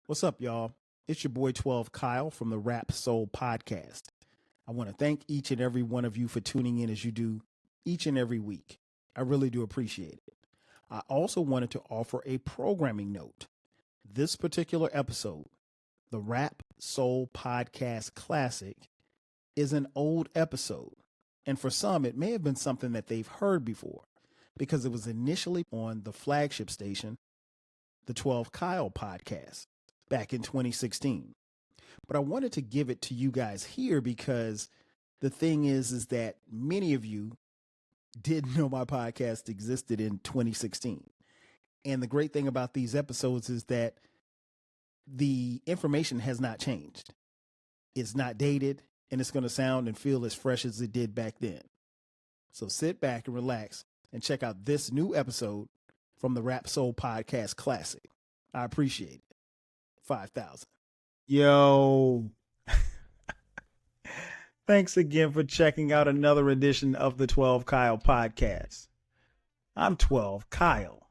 What's up, y'all? It's your boy 12 Kyle from the Rap Soul Podcast. I want to thank each and every one of you for tuning in as you do each and every week. I really do appreciate it. I also wanted to offer a programming note. This particular episode, the Rap Soul Podcast Classic, is an old episode. And for some, it may have been something that they've heard before because it was initially on the flagship station, the 12 Kyle Podcast, back in 2016. But I wanted to give it to you guys here because the thing is that many of you didn't know my podcast existed in 2016. And the great thing about these episodes is that the information has not changed. It's not dated, and it's going to sound and feel as fresh as it did back then. So sit back and relax and check out this new episode from the Rap Soul Podcast Classic. I appreciate it. 5,000. Yo. Thanks again for checking out another edition of the 12 Kyle Podcast. I'm 12 Kyle,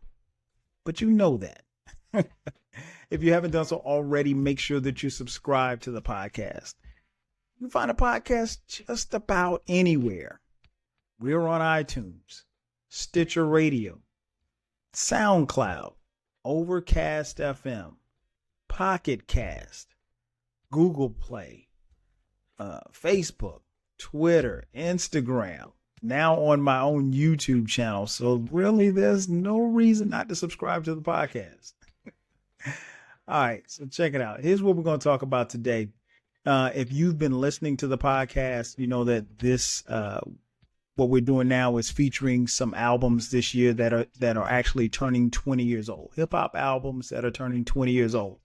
but you know that. If you haven't done so already, make sure that you subscribe to the podcast. You can find a podcast just about anywhere. We're on iTunes, Stitcher Radio, SoundCloud, Overcast FM, Pocket Cast, Google Play, Facebook, Twitter, Instagram, now on my own YouTube channel. So really, there's no reason not to subscribe to the podcast. All right, so check it out. Here's what we're going to talk about today. If you've been listening to the podcast, you know that this what we're doing now is featuring some albums this year that are actually turning 20 years old. Hip hop albums that are turning 20 years old.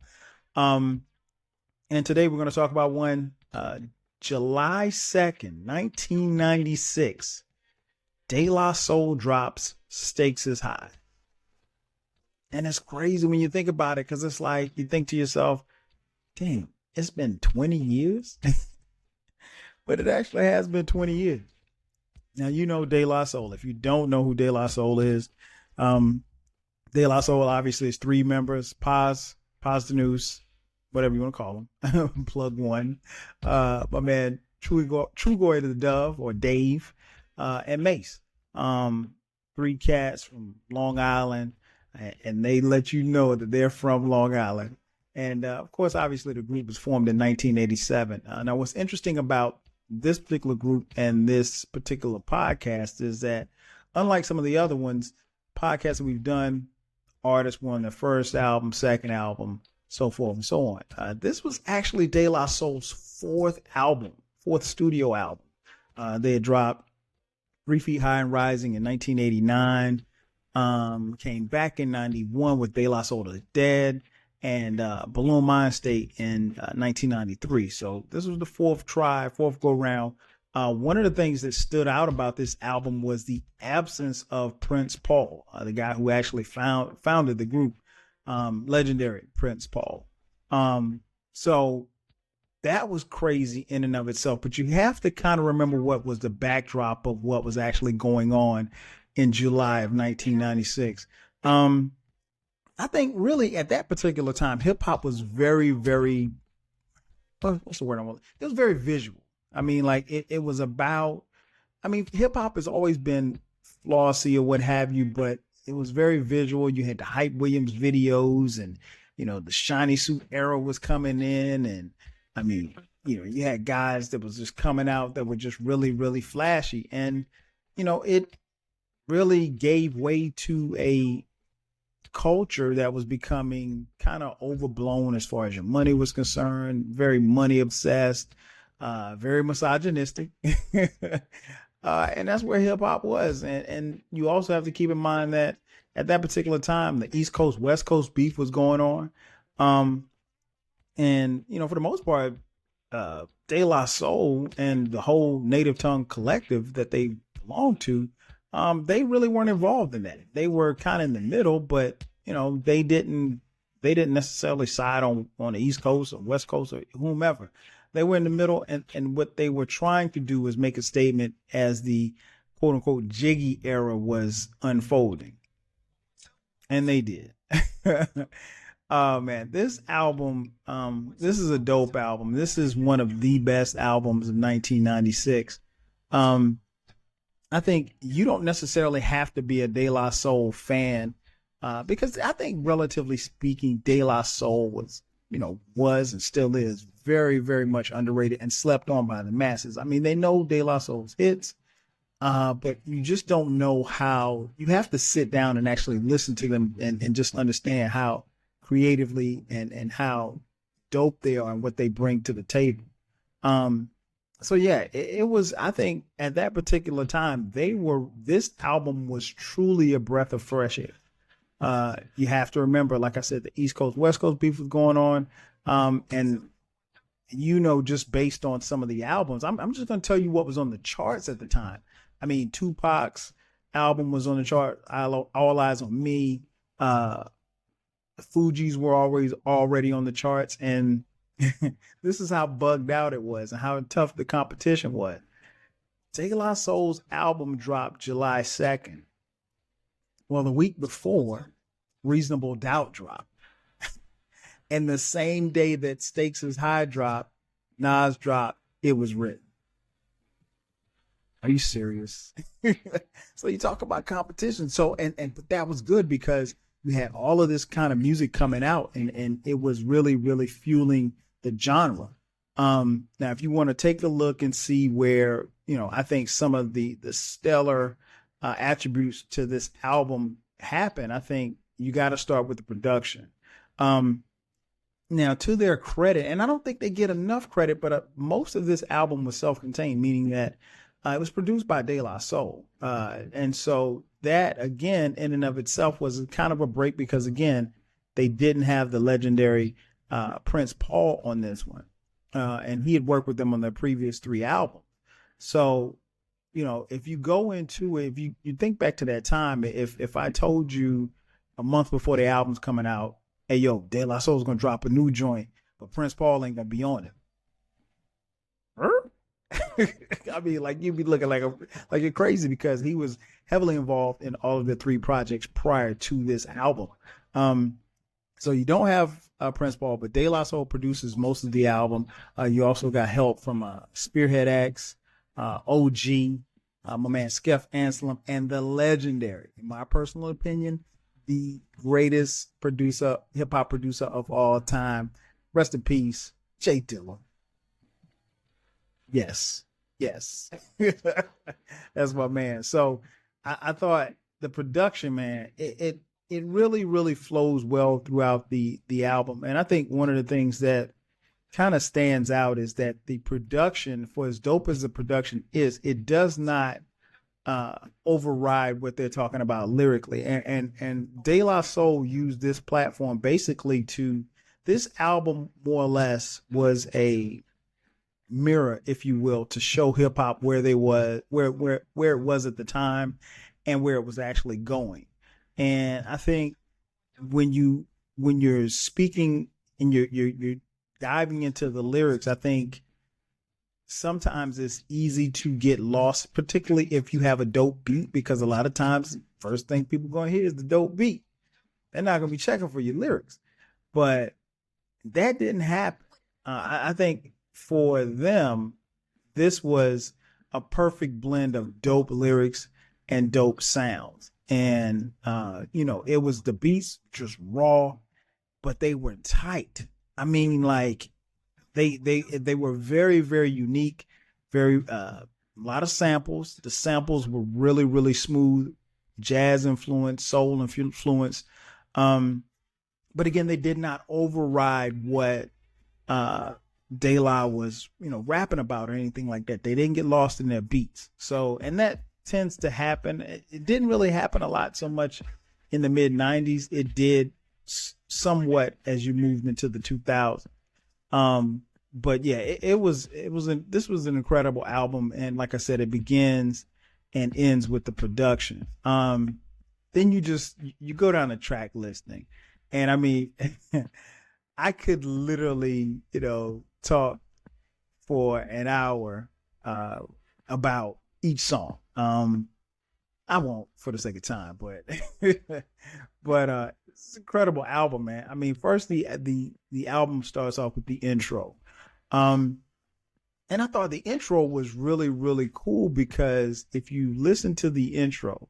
And today we're going to talk about one, July 2nd, 1996. De La Soul drops Stakes is High. And it's crazy when you think about it, because it's like you think to yourself, damn, it's been 20 years. But it actually has been 20 years. Now, you know De La Soul. If you don't know who De La Soul is, De La Soul obviously is three members: Paz the Noose, whatever you want to call him, Plug One, my man True Goy to the Dove, or Dave, and Mace. Three cats from Long Island, and they let you know that they're from Long Island. And of course, obviously, the group was formed in 1987. Now, what's interesting about this particular group and this particular podcast is that, unlike some of the other ones, podcasts that we've done, artists were on their first album, second album, so forth and so on. This was actually De La Soul's fourth studio album. They had dropped 3 Feet High and Rising in 1989, came back in 91 with De La Soul is Dead, and Balloon Mind State in 1993. So this was the fourth go round. One of the things that stood out about this album was the absence of Prince Paul, the guy who actually founded the group, legendary Prince Paul. So that was crazy in and of itself, but you have to kind of remember what was the backdrop of what was actually going on in July of 1996. I think really at that particular time, hip hop was very, very, what's the word I want? It was very visual. I mean, like it was about, I mean, hip hop has always been flossy or what have you, but it was very visual. You had the Hype Williams videos, and, you know, the shiny suit era was coming in. And I mean, you know, you had guys that was just coming out that were just really, really flashy. And, you know, it really gave way to a culture that was becoming kind of overblown as far as your money was concerned, very money obsessed, very misogynistic. And that's where hip hop was. And you also have to keep in mind that at that particular time, the East Coast, West Coast beef was going on. And, you know, for the most part, De La Soul and the whole Native Tongue collective that they belonged to, they really weren't involved in that. They were kind of in the middle, but, you know, they didn't necessarily side on the East Coast or West Coast or whomever. They were in the middle, and what they were trying to do was make a statement as the quote unquote jiggy era was unfolding. And they did. Oh man, this album, this is a dope album. This is one of the best albums of 1996. Um, I think you don't necessarily have to be a De La Soul fan, because I think, relatively speaking, De La Soul was and still is very, very much underrated and slept on by the masses. I mean, they know De La Soul's hits, but you just don't know how. You have to sit down and actually listen to them and just understand how creatively and how dope they are and what they bring to the table. Um, so yeah, it was. I think at that particular time, This album was truly a breath of fresh air. You have to remember, like I said, the East Coast West Coast beef was going on, and just based on some of the albums, I'm just going to tell you what was on the charts at the time. I mean, Tupac's album was on the chart. All Eyes on Me. The Fugees were always already on the charts, and this is how bugged out it was and how tough the competition was. De La Soul's album dropped July 2nd. Well, the week before, Reasonable Doubt dropped. And the same day that Stakes is High dropped, Nas dropped It Was Written. Are you serious? So you talk about competition. So but that was good because we had all of this kind of music coming out, and it was really, really fueling the genre. Now, if you want to take a look and see where, I think some of the stellar attributes to this album happen, I think you got to start with the production. Now, to their credit, and I don't think they get enough credit, but most of this album was self-contained, meaning that it was produced by De La Soul. And so that, again, in and of itself was kind of a break because, again, they didn't have the legendary Prince Paul on this one. And he had worked with them on their previous 3 albums. So, if you go into it, if you think back to that time, if I told you a month before the album's coming out, hey, yo, De La Soul's going to drop a new joint, but Prince Paul ain't going to be on it. I mean, like, you'd be looking like you're crazy because he was heavily involved in all of the 3 projects prior to this album. So you don't have Prince Paul, but De La Soul produces most of the album. You also got help from Spearhead X, OG, my man Skef Anselm, and the legendary, in my personal opinion, the greatest hip hop producer of all time. Rest in peace, Jay Dilla. Yes. That's my man. So I thought the production, man, it really, really flows well throughout the album. And I think one of the things that kind of stands out is that the production, for as dope as the production is, it does not override what they're talking about lyrically. And De La Soul used this platform basically this album more or less was a mirror, if you will, to show hip hop where it was at the time and where it was actually going. And I think when you're speaking and you're diving into the lyrics, I think sometimes it's easy to get lost, particularly if you have a dope beat, because a lot of times first thing people going to hear is the dope beat. They're not going to be checking for your lyrics. But that didn't happen. I think for them, this was a perfect blend of dope lyrics and dope sounds. And, it was the beats just raw, but they were tight. I mean, like they were very, very unique, very, a lot of samples. The samples were really, really smooth, jazz influence, soul influence. But again, they did not override what, De La was, rapping about or anything like that. They didn't get lost in their beats. So, and that tends to happen. It didn't really happen a lot so much in the mid 90s. It did somewhat as you moved into the 2000s. But yeah, this was an incredible album. And like I said, it begins and ends with the production. Then you go down the track listing, and I mean, I could literally, talk for an hour about each song. I won't for the sake of time, but but it's an incredible album, man. I mean, first the album starts off with the intro. Um and I thought the intro was really, really cool because if you listen to the intro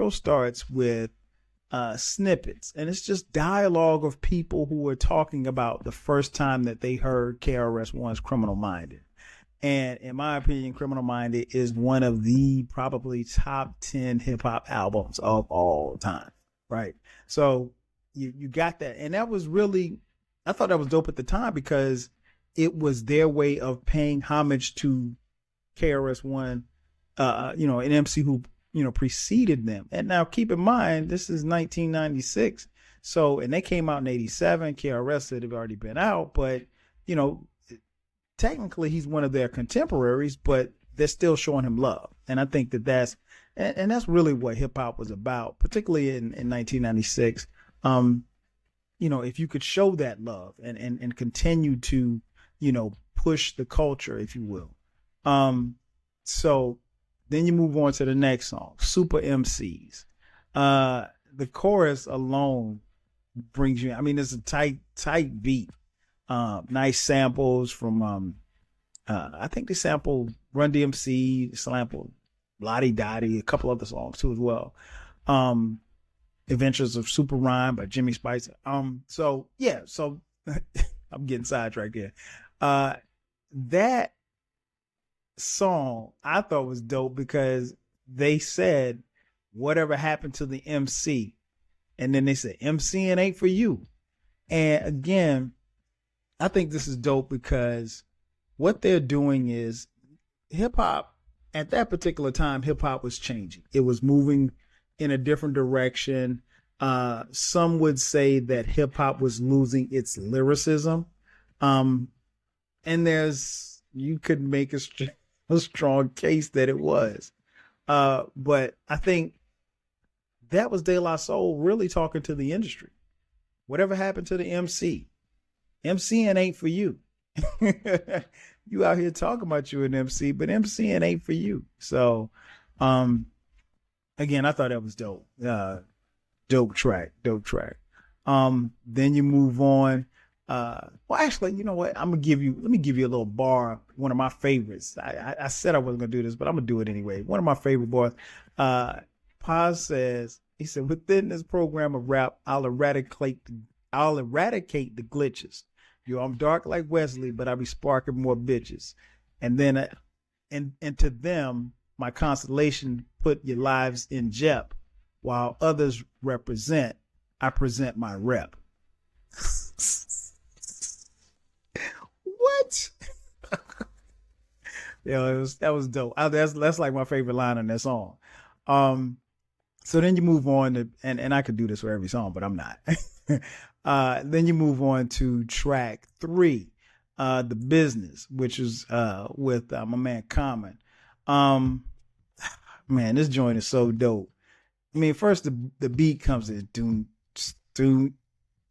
starts with snippets, and it's just dialogue of people who were talking about the first time that they heard KRS One's Criminal Minded. And in my opinion, Criminal Minded is one of the probably top 10 hip hop albums of all time. Right. So you got that. And that was really, I thought that was dope at the time because it was their way of paying homage to KRS One, an MC who, preceded them. And now keep in mind, this is 1996. So, and they came out in 87. KRS had already been out, but, you know, technically he's one of their contemporaries, but they're still showing him love. And I think and that's really what hip hop was about, particularly in 1996. If you could show that love and continue to, push the culture, if you will. So then you move on to the next song, Super MCs. The chorus alone brings you, I mean, it's a tight beat. Nice samples from, I think they sampled Run DMC, sampled Lottie Dottie, a couple other songs too as well. Adventures of Super Rhyme by Jimmy Spice. So I'm getting sidetracked here. That song I thought was dope because they said, whatever happened to the MC? And then they said, MCing ain't for you. And again, I think this is dope because what they're doing is hip hop at that particular time, hip hop was changing. It was moving in a different direction. Some would say that hip hop was losing its lyricism. And you could make a strong case that it was. But I think that was De La Soul really talking to the industry. Whatever happened to the MC? MCing ain't for you. You out here talking about you an MC, but MCing ain't for you. So, again, I thought that was dope. Dope track. Then you move on. Well, actually, you know what? Let me give you a little bar. One of my favorites. I said I wasn't gonna do this, but I'm gonna do it anyway. One of my favorite bars. Paz he said, within this program of rap, I'll eradicate the glitches. I'm dark like Wesley, but I be sparking more bitches. And then, and to them, my constellation put your lives in jep, while others represent. I present my rep. What? That was dope. That's like my favorite line on that song. So then you move on to, and I could do this for every song, but I'm not. Then you move on to track 3, The Business, which is with my man Common. Man, this joint is so dope. I mean, first the beat comes in, doom, doom,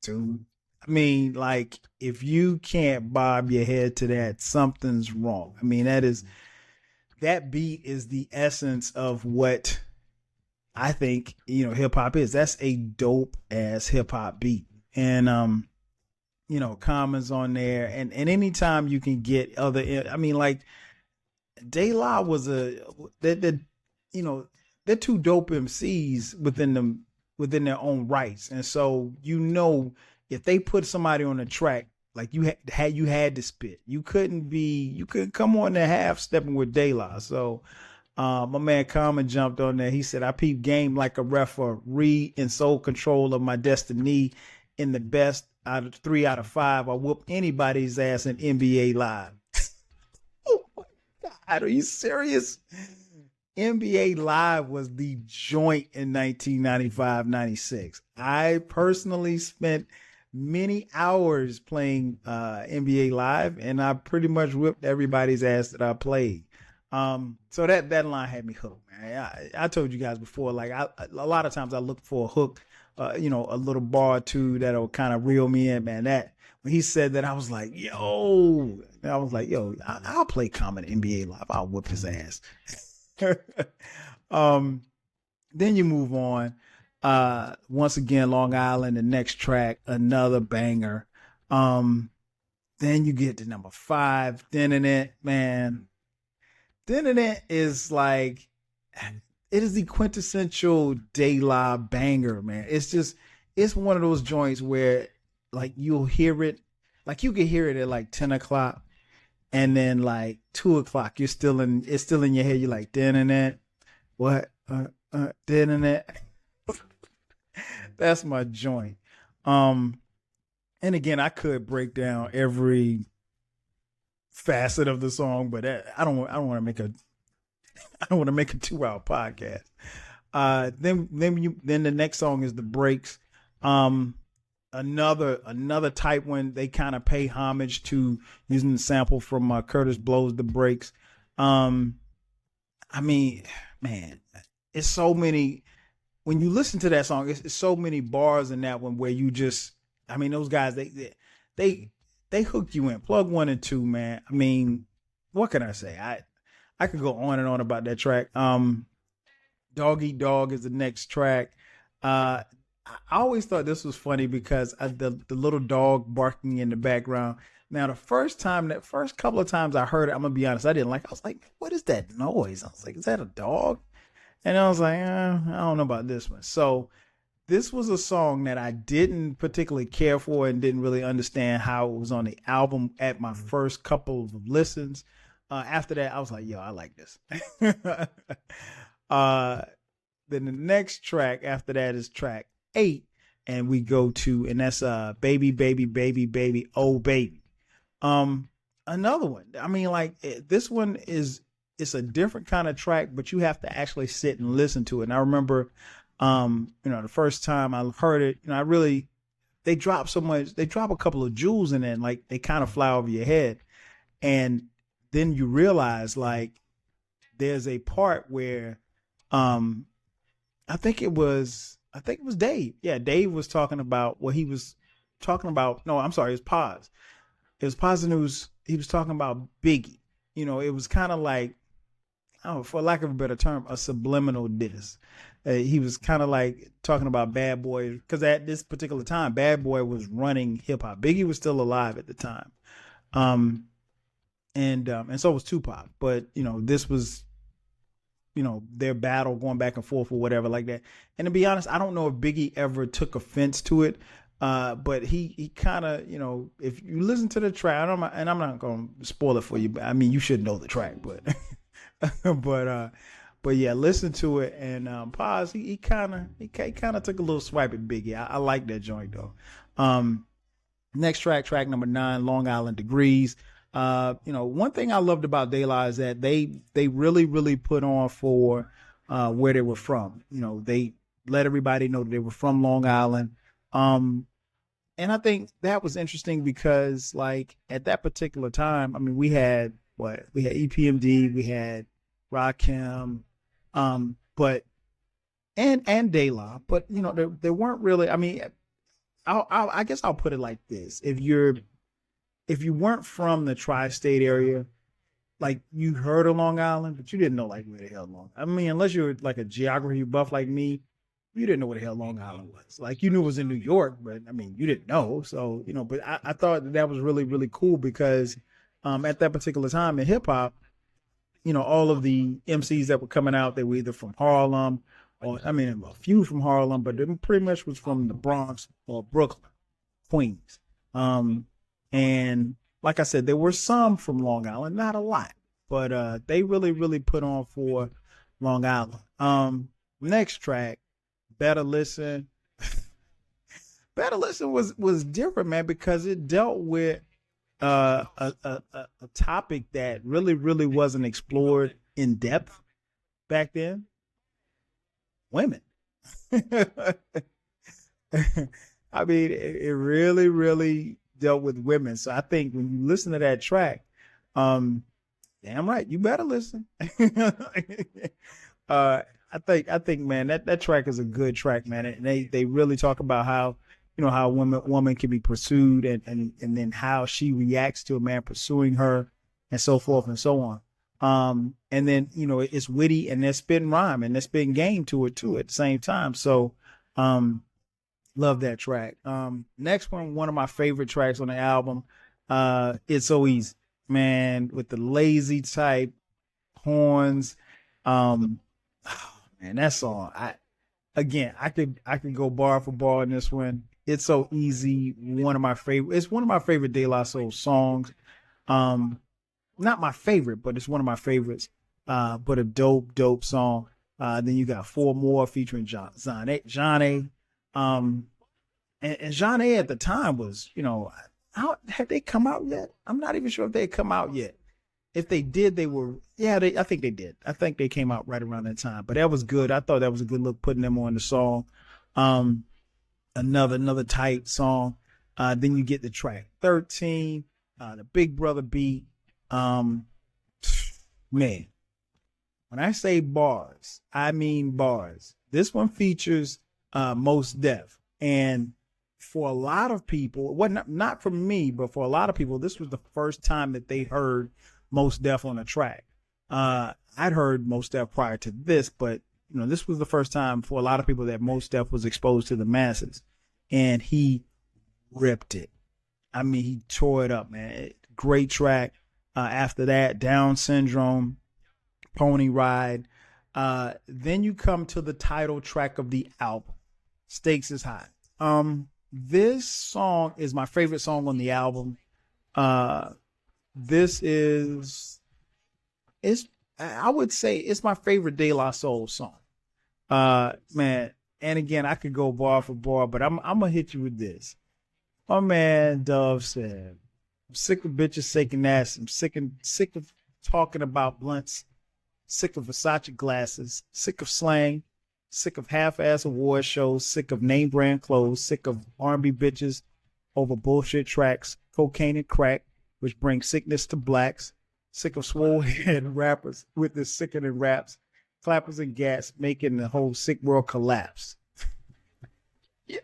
doom. I mean, like, if you can't bob your head to that, something's wrong. I mean, that beat is the essence of what I think, hip hop is. That's a dope ass hip hop beat. And, Common's on there. And anytime you can get I mean, like, De La was they're two dope MCs within their own rights. And so, if they put somebody on the track, like you had to spit. You couldn't come on there half stepping with De La. So my man Common jumped on there. He said, I peep game like a referee in sole control of my destiny. In the best out of 3 out of 5, I whoop anybody's ass in NBA Live. Oh my God, are you serious? NBA Live was the joint in 1995-96. I personally spent many hours playing NBA Live, and I pretty much whipped everybody's ass that I played. So that line had me hooked, man. I told you guys before, like a lot of times I look for a hook, a little bar or two that'll kind of reel me in, man. That when he said that, I was like, yo, I'll play Common NBA Live. I'll whip his ass. Then you move on. Once again, Long Island, the next track, another banger. Then you get to number 5, then in it, man. Then in it is like it is the quintessential De La banger, man. It's one of those joints where like you'll hear it, like you can hear it at like 10 o'clock, and then like 2 o'clock, it's still in your head. You're like, then in it, what, then in it. That's my joint. And again, I could break down every facet of the song, but I don't want to make a I don't want to make a 2-hour podcast. Then the next song is The Breaks. Another type when they kind of pay homage to using the sample from Curtis Blow's The Breaks. I mean, man, it's so many. When you listen to that song, it's so many bars in that one where you just, I mean, those guys they hook you in. Plug 1 and 2, man. I mean, what can I say? I could go on and on about that track. Dog Eat Dog is the next track. I always thought this was funny because the little dog barking in the background. Now, the first couple of times I heard it, I'm gonna be honest, I didn't like. I was like, "What is that noise?" I was like, "Is that a dog?" And I was like, I don't know about this one. So this was a song that I didn't particularly care for and didn't really understand how it was on the album at my first couple of listens. After that, I was like, yo, I like this. Then the next track after that is track 8. And we go to, and that's Baby, Baby, Baby, Baby, Oh Baby. Another one. I mean, like this one it's a different kind of track, but you have to actually sit and listen to it. And I remember, the first time I heard it, they drop a couple of jewels in it, and like they kind of fly over your head. And then you realize like there's a part where, I think it was Dave. Yeah. Dave was talking about what he was talking about. No, I'm sorry. It was Paz. It was Paz News. He was talking about Biggie. It was kind of like, for lack of a better term, a subliminal diss. He was kind of like talking about Bad Boy, because at this particular time, Bad Boy was running hip hop. Biggie was still alive at the time, and so was Tupac. But this was their battle going back and forth or whatever like that. And to be honest, I don't know if Biggie ever took offense to it. But he kind of, if you listen to the track, and I'm not going to spoil it for you, but I mean, you should know the track, but, but yeah, listen to it. And, Paz, he kind of took a little swipe at Biggie. I like that joint though. Next track number 9, Long Island Degrees. One thing I loved about De La is that they really, really put on for, where they were from. They let everybody know that they were from Long Island. And I think that was interesting because, like, at that particular time, I mean, we had EPMD, we had Rakim, but and De La, but there weren't really. I mean, I guess I'll put it like this: if you weren't from the tri-state area, like you heard of Long Island, but you didn't know like where the hell Long. I mean, unless you're like a geography buff like me. You didn't know what the hell Long Island was. Like, you knew it was in New York, but I mean, you didn't know. So, but I thought that was really, really cool because at that particular time in hip hop, all of the MCs that were coming out, they were either from Harlem or, I mean, a few from Harlem, but they pretty much was from the Bronx or Brooklyn, Queens. And like I said, there were some from Long Island, not a lot, but they really, really put on for Long Island. Next track, Better Listen. Better Listen was different, man, because it dealt with a topic that really, really wasn't explored in depth back then. Women. I mean, it really, really dealt with women. So I think when you listen to that track, damn right, you better listen. I think, man, that track is a good track, man. And they really talk about how, how a woman can be pursued and then how she reacts to a man pursuing her and so forth and so on. And then, it's witty and there's spitting rhyme and there's spitting game to it too at the same time. So, love that track. Next one of my favorite tracks on the album, It's So Easy, man, with the lazy type horns. Oh, man, that song. I could go bar for bar in this one. It's So Easy. It's one of my favorite De La Soul songs. Um, Not my favorite, but it's one of my favorites. But a dope song. Then you got Four More featuring Johnny. And Johnny at the time was, had they come out yet? I'm not even sure if they had come out yet. If they did, I think they did. I think they came out right around that time. But that was good. I thought that was a good look putting them on the song. Another tight song. Then you get the track 13, the Big Brother beat. Man, when I say bars, I mean bars. This one features Mos Def, and for a lot of people, not for me, but for a lot of people, this was the first time that they heard Mos Def on a track. I'd heard Mos Def prior to this, but this was the first time for a lot of people that Mos Def was exposed to the masses, and he ripped it. I mean, he tore it up, man. Great track. After that, Down Syndrome, Pony Ride. Then you come to the title track of the album, Stakes is High. This song is my favorite song on the album. I would say it's my favorite De La Soul song. Man, and again, I could go bar for bar, but I'm gonna hit you with this. My man Dove said, I'm sick of bitches shaking ass. I'm sick of talking about blunts. Sick of Versace glasses. Sick of slang. Sick of half-ass award shows. Sick of name brand clothes. Sick of R&B bitches over bullshit tracks. Cocaine and crack, which brings sickness to blacks. Sick of swole head rappers with the sickening raps. Clappers and gats making the whole sick world collapse. Yo.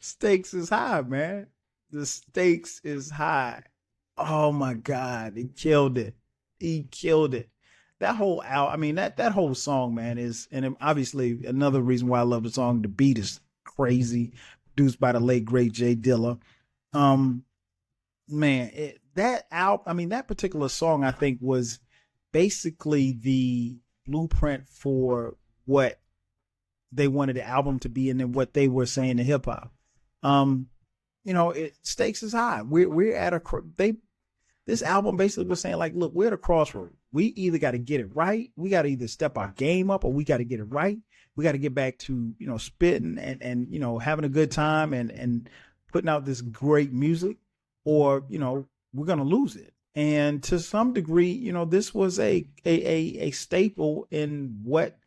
Stakes is high, man. The stakes is high. Oh my God, he killed it. He killed it. That whole that whole song, man, and obviously another reason why I love the song. The beat is crazy, produced by the late great Jay Dilla. That particular song, I think, was basically the blueprint for what they wanted the album to be, and then what they were saying to hip hop. Stakes is high. We're at this album basically was saying, like, look, we're at a crossroad. We either got to get it right. We got to either step our game up, or we got to get it right. We got to get back to, spitting and having a good time and putting out this great music, or, we're going to lose it. And to some degree, this was a staple in what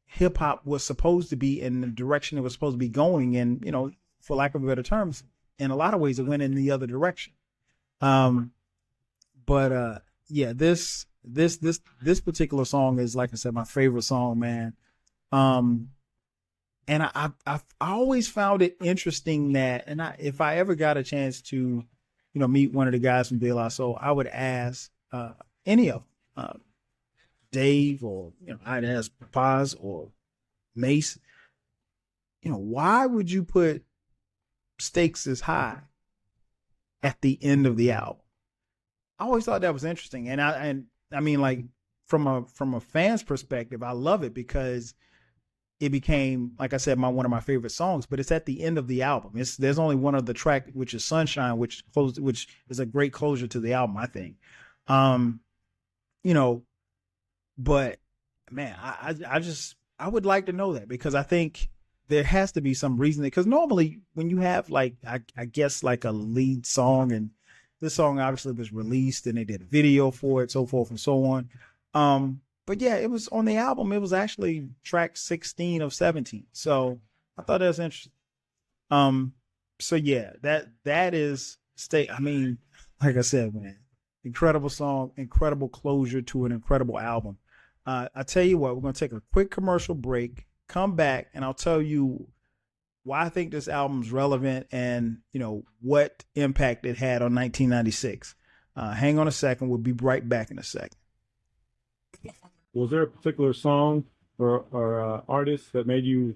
hip hop was supposed to be, in the direction it was supposed to be going. And, for lack of better terms, in a lot of ways, it went in the other direction. This particular song is, like I said, my favorite song, man. And I always found it interesting that, if I ever got a chance to, meet one of the guys from De La Soul, I would ask any of them, Dave, or I'd ask Paz or Mace, why would you put Stakes is High at the end of the album? I always thought that was interesting, and I mean, like, from a fan's perspective, I love it because it became, like I said, one of my favorite songs. But it's at the end of the album. There's only one other track, which is Sunshine, which is a great closure to the album, I think. But man, I would like to know that, because I think there has to be some reason, because normally when you have, like, I guess, like, a lead song, and this song obviously was released and they did a video for it, so forth and so on. But yeah, it was on the album. It was actually track 16 of 17. So I thought that was interesting. So yeah, that is like I said, man, incredible song, incredible closure to an incredible album. I tell you what, we're going to take a quick commercial break, come back, and I'll tell you why I think this album's relevant, and what impact it had on 1996. Hang on a second. We'll be right back in a second. Was there a particular song or artist that made you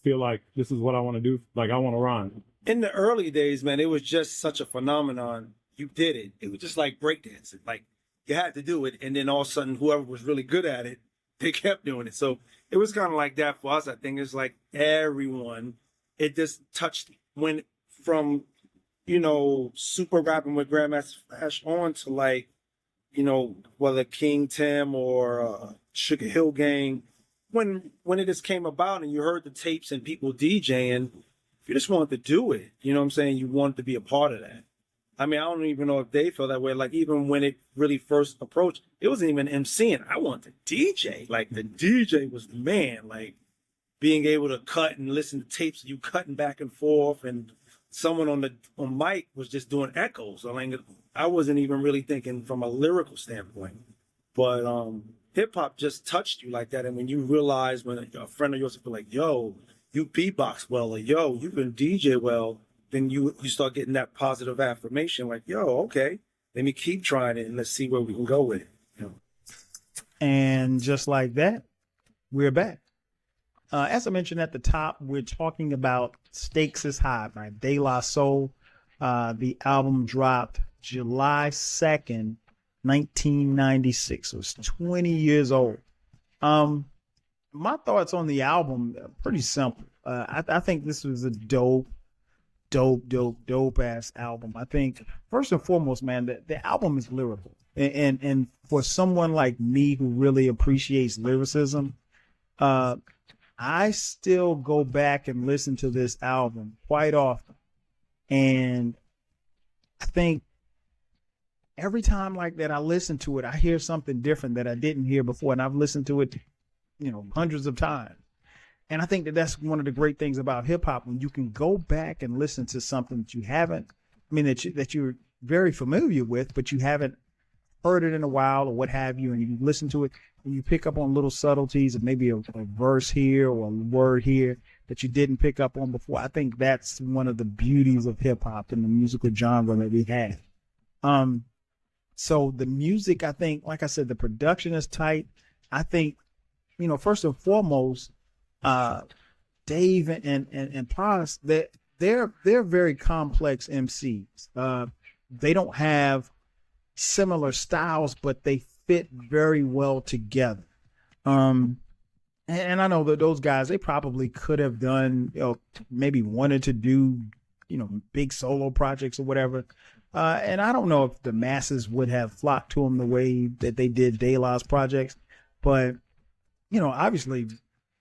feel like this is what I want to do? Like I want to rhyme. In the early days, man, it was just such a phenomenon. You did it. It was just like breakdancing. Like you had to do it. And then all of a sudden, whoever was really good at it, they kept doing it. So it was kind of like that for us. I think it's like everyone, it just touched when from, super rapping with Grandmaster Flash on to like, whether King Tim or Sugar Hill Gang, when it just came about and you heard the tapes and people DJing, you just wanted to do it. You know what I'm saying? You wanted to be a part of that. I mean, I don't even know if they felt that way. Like, even when it really first approached, it wasn't even MCing. I wanted to DJ. Like, the DJ was the man. Like, being able to cut and listen to tapes, you cutting back and forth, and someone on mic was just doing echoes. So, like, I wasn't even really thinking from a lyrical standpoint. But hip hop just touched you like that. And when you realize, when a friend of yours will be like, yo, you beatbox well, or yo, you can DJ well, then you start getting that positive affirmation, like, yo, okay, let me keep trying it and let's see where we can go with it. And just like that, we're back. As I mentioned at the top, we're talking about Stakes is High by De La Soul. The album dropped July 2nd, 1996. So it's 20 years old. My thoughts on the album are pretty simple. I think this was a dope ass album. I think first and foremost, man, the album is lyrical. And for someone like me who really appreciates lyricism, I still go back and listen to this album quite often. And I think every time like that I listen to it, I hear something different that I didn't hear before. And I've listened to it, hundreds of times. And I think that that's one of the great things about hip hop, when you can go back and listen to something that you haven't, that you're very familiar with, but you haven't heard it in a while or what have you, and you listen to it and you pick up on little subtleties of maybe a verse here or a word here that you didn't pick up on before. I think that's one of the beauties of hip hop and the musical genre that we have. So the music, I think, like I said, the production is tight. I think, first and foremost, Dave and Paz, they're very complex MCs. They don't have similar styles, but they fit very well together. And I know that those guys, they probably could have done, maybe wanted to do, big solo projects or whatever. And I don't know if the masses would have flocked to them the way that they did De La's projects, but obviously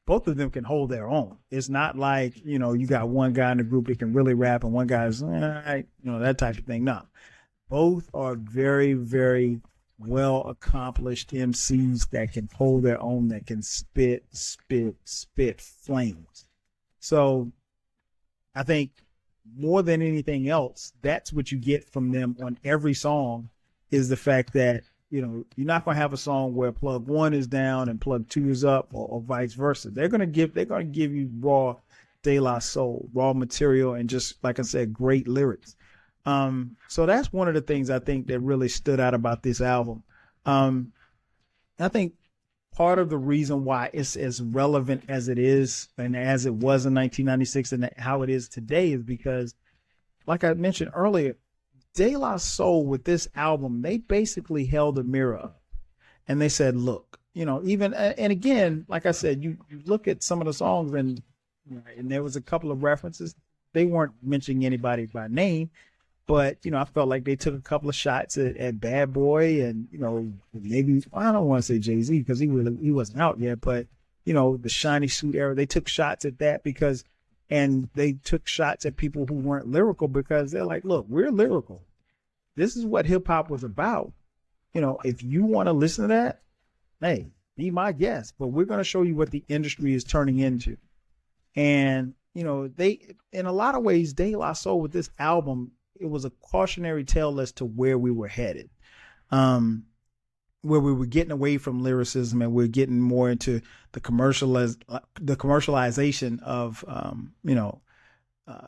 both of them can hold their own. It's not like, you got one guy in the group that can really rap and one guy's, that type of thing. No, both are very, very well accomplished MCs that can hold their own, that can spit flames. So I think more than anything else, that's what you get from them on every song, is the fact that, you're not going to have a song where plug one is down and plug two is up, or vice versa. They're going to give you raw De La Soul, raw material, and just, like I said, great lyrics. So that's one of the things I think that really stood out about this album. I think part of the reason why it's as relevant as it is and as it was in 1996 and how it is today is because, like I mentioned earlier, De La Soul, with this album, they basically held a mirror up and they said, look, even, and again, like I said, you look at some of the songs and there was a couple of references. They weren't mentioning anybody by name, but, I felt like they took a couple of shots at Bad Boy and, maybe, I don't want to say Jay-Z because he wasn't out yet, but, the Shiny Suit era, they took shots at that and they took shots at people who weren't lyrical because they're like, look, we're lyrical. This is what hip hop was about. If you want to listen to that, hey, be my guest, but we're going to show you what the industry is turning into. And, they, in a lot of ways, De La Soul with this album, it was a cautionary tale as to where we were headed, where we were getting away from lyricism and we're getting more into the commercialization of,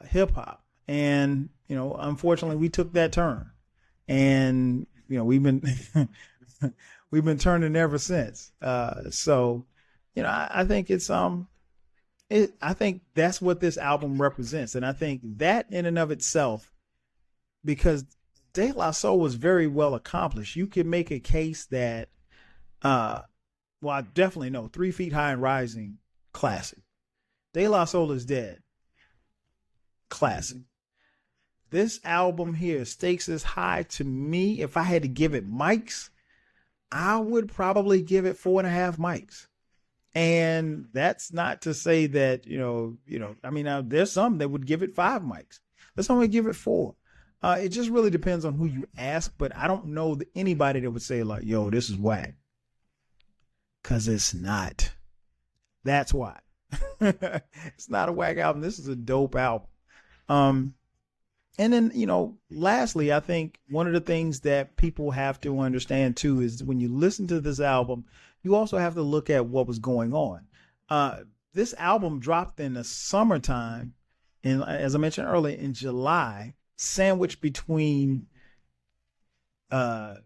hip hop. And, unfortunately we took that turn and, we've been we've been turning ever since. So, I think it's I think that's what this album represents, and I think that in and of itself, because De La Soul was very well accomplished. You could make a case that, I definitely know 3 Feet High and Rising, classic. De La Soul is Dead, classic. This album here, Stakes is High, to me, if I had to give it mics, I would probably give it 4.5 mics. And that's not to say that, there's some that would give it 5 mics. There's some that give it 4. It just really depends on who you ask, but I don't know anybody that would say like, yo, this is whack. 'Cause it's not. That's why. It's not a whack album. This is a dope album. And then, lastly, I think one of the things that people have to understand too is when you listen to this album, you also have to look at what was going on. This album dropped in the summertime, and as I mentioned earlier, in July, sandwiched between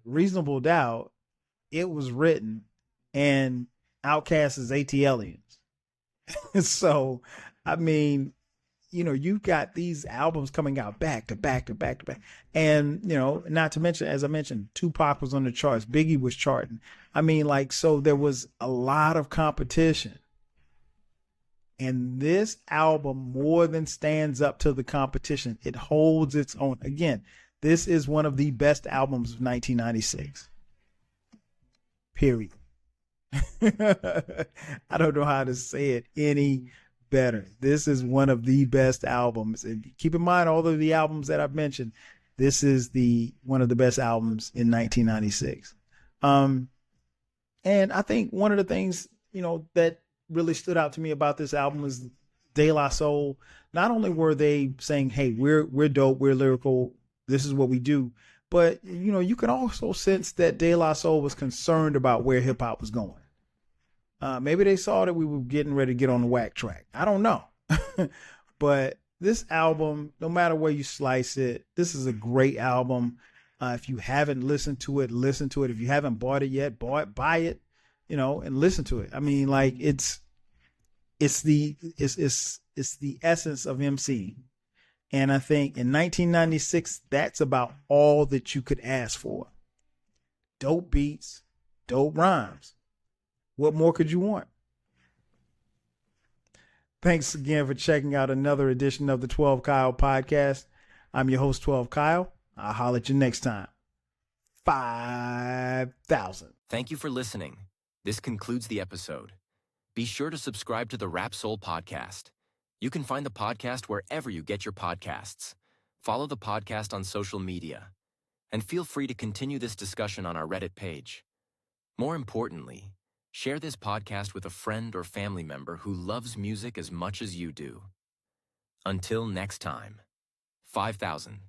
Reasonable Doubt, It Was Written, and Outkast's ATLiens. So, I mean, you've got these albums coming out back to back to back to back. And, not to mention, as I mentioned, Tupac was on the charts. Biggie was charting. I mean, so there was a lot of competition. And this album more than stands up to the competition. It holds its own. Again, this is one of the best albums of 1996. Period. I don't know how to say it any better. This is one of the best albums. And keep in mind, all of the albums that I've mentioned, this is one of the best albums in 1996. And I think one of the things, that really stood out to me about this album is De La Soul. Not only were they saying, hey, we're dope, we're lyrical, this is what we do, but you can also sense that De La Soul was concerned about where hip hop was going. Maybe they saw that we were getting ready to get on the whack track. I don't know. But this album, no matter where you slice it, this is a great album. If you haven't listened to it, listen to it. If you haven't bought it yet, buy it, and listen to it. I mean, it's the essence of MC. And I think in 1996, that's about all that you could ask for. Dope beats, dope rhymes. What more could you want? Thanks again for checking out another edition of the 12 Kyle podcast. I'm your host, 12 Kyle. I'll holler at you next time. 5,000. Thank you for listening. This concludes the episode. Be sure to subscribe to the Rap Soul podcast. You can find the podcast wherever you get your podcasts. Follow the podcast on social media. And feel free to continue this discussion on our Reddit page. More importantly, share this podcast with a friend or family member who loves music as much as you do. Until next time, 5,000.